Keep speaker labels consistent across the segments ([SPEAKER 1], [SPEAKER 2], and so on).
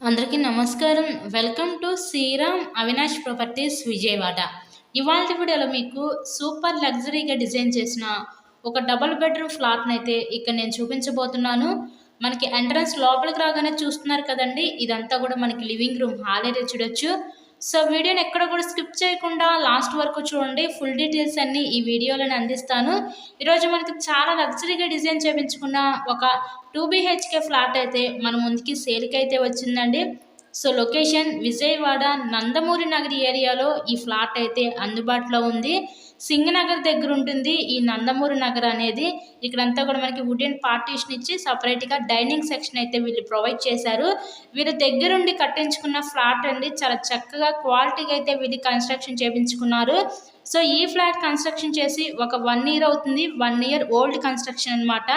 [SPEAKER 1] అందరికీ నమస్కారం. Welcome to Sriram Avinash properties Vijayawada. ఇవాల్టి వీడియోలో మీకు సూపర్ లగ్జరీగా డిజైన్ చేసిన ఒక డబుల్ బెడ్రూమ్ ఫ్లాట్‌ని అయితే ఇక్కడ నేను చూపించబోతున్నాను. మనకి ఎంట్రన్స్ లోపలికి రాగానే చూస్తున్నారు కదండీ! ఇదంతా కూడా మనకి లివింగ్ రూమ్ హాల్ ఏరియా చూడొచ్చు. సో వీడియోని ఎక్కడ కూడా స్కిప్ చేయకుండా లాస్ట్ వరకు చూడండి. ఫుల్ డీటెయిల్స్ అన్నీ ఈ వీడియోలోనే అందిస్తాను. ఈరోజు మనకి చాలా లగ్జరీగా డిజైన్ చేపించుకున్న ఒక 2 BHK ఫ్లాట్ అయితే మన ముందుకి సేల్కి అయితే వచ్చిందండి. సో లొకేషన్ విజయవాడ నందమూరి నగర్ ఏరియాలో ఈ ఫ్లాట్ అయితే అందుబాటులో ఉంది. సింగనగర్ దగ్గర ఉంటుంది ఈ నందమూరి నగర్ అనేది. ఇక్కడంతా కూడా మనకి వుడెన్ పార్టీషన్ ఇచ్చి సపరేట్గా డైనింగ్ సెక్షన్ అయితే వీళ్ళు ప్రొవైడ్ చేశారు. వీళ్ళ దగ్గరుండి కట్టించుకున్న ఫ్లాట్ అండి. చాలా చక్కగా క్వాలిటీగా అయితే వీళ్ళు కన్స్ట్రక్షన్ చేయించుకున్నారు. సో ఈ ఫ్లాట్ కన్స్ట్రక్షన్ చేసి ఒక 1 year అవుతుంది. 1 year ఓల్డ్ కన్స్ట్రక్షన్ అనమాట.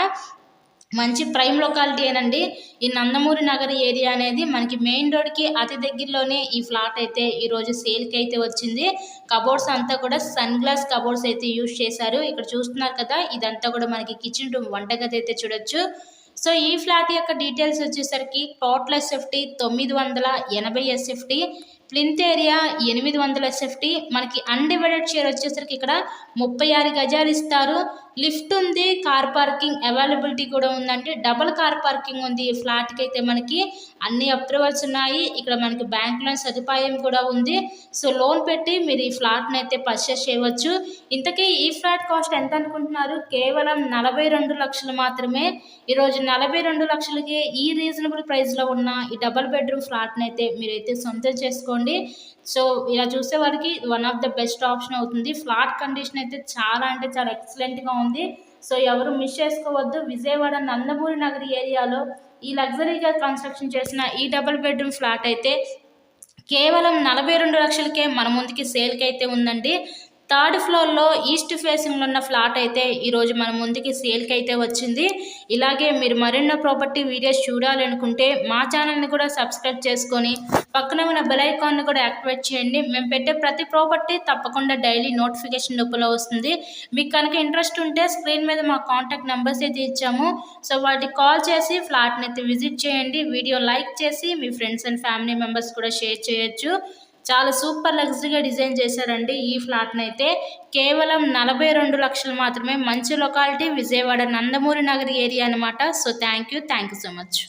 [SPEAKER 1] మంచి ప్రైమ్ లొకాలిటీ ఏనండి. ఈ నందమూరి నగర్ ఏరియా అనేది మనకి మెయిన్ రోడ్కి అతి దగ్గరలోనే ఈ ఫ్లాట్ అయితే ఈరోజు సేల్కి అయితే వచ్చింది. కబోర్డ్స్ అంతా కూడా సన్ గ్లాస్ కబోర్డ్స్ అయితే యూజ్ చేశారు. ఇక్కడ చూస్తున్నారు కదా, ఇదంతా కూడా మనకి కిచెన్ రూమ్ వంటగది అయితే చూడొచ్చు. సో ఈ ఫ్లాట్ యొక్క డీటెయిల్స్ వచ్చేసరికి total SFT 980 SFT, plinth area 800 SFT, మనకి అన్డివైడెడ్ షేర్ వచ్చేసరికి ఇక్కడ 36 గజాలు ఇస్తారు. లిఫ్ట్ ఉంది, కార్ పార్కింగ్ అవైలబిలిటీ కూడా ఉందంటే డబుల్ కార్ పార్కింగ్ ఉంది. ఈ ఫ్లాట్కి అయితే మనకి అన్ని అప్రూవల్స్ ఉన్నాయి. ఇక్కడ మనకి బ్యాంక్ లోన్ సదుపాయం కూడా ఉంది. సో లోన్ పెట్టి మీరు ఈ ఫ్లాట్ని అయితే పర్చేస్ చేయవచ్చు. ఇంతకీ ఈ ఫ్లాట్ కాస్ట్ ఎంత అనుకుంటున్నారు? కేవలం 42 లక్షలు మాత్రమే. ఈరోజు 42 లక్షలకి ఈ రీజనబుల్ ప్రైస్లో ఉన్న ఈ డబుల్ బెడ్రూమ్ ఫ్లాట్ని అయితే మీరైతే సొంతం చేసుకోండి. సో ఇలా చూసే వారికి one of the best option అవుతుంది. ఫ్లాట్ కండిషన్ అయితే చాలా అంటే చాలా ఎక్సలెంట్గా ఉంది. సో ఎవరు మిస్ చేసుకోవద్దు. విజయవాడ నందమూరి నగర్ ఏరియాలో ఈ లగ్జరీగా కన్స్ట్రక్షన్ చేసిన ఈ డబుల్ బెడ్రూమ్ ఫ్లాట్ అయితే కేవలం 42 లక్షలకే మన ముందుకి సేల్కి అయితే ఉందండి. 3rd ఫ్లోర్లో ఈస్ట్ ఫేసింగ్లో ఉన్న ఫ్లాట్ అయితే ఈరోజు మన ముందుకి సేల్కి అయితే వచ్చింది. ఇలాగే మీరు మరెన్నో ప్రాపర్టీ వీడియోస్ చూడాలనుకుంటే మా ఛానల్ని కూడా సబ్స్క్రైబ్ చేసుకొని పక్కన ఉన్న బెల్ ఐకాన్ని కూడా యాక్టివేట్ చేయండి. మేము పెట్టే ప్రతి ప్రాపర్టీ తప్పకుండా డైలీ నోటిఫికేషన్ రూపంలో వస్తుంది. మీకు కనుక ఇంట్రెస్ట్ ఉంటే స్క్రీన్ మీద మా కాంటాక్ట్ నెంబర్స్ అయితే ఇచ్చాము. సో వాటికి కాల్ చేసి ఫ్లాట్ని అయితే విజిట్ చేయండి. వీడియో లైక్ చేసి మీ ఫ్రెండ్స్ అండ్ ఫ్యామిలీ మెంబర్స్ కూడా షేర్ చేయొచ్చు. చాలా సూపర్ లగ్జరీగా డిజైన్ చేశారండి ఈ ఫ్లాట్ని అయితే. కేవలం 42 లక్షలు మాత్రమే. మంచి లొకాలిటీ, విజయవాడ నందమూరి నగర్ ఏరియా అనమాట. So thank you so much.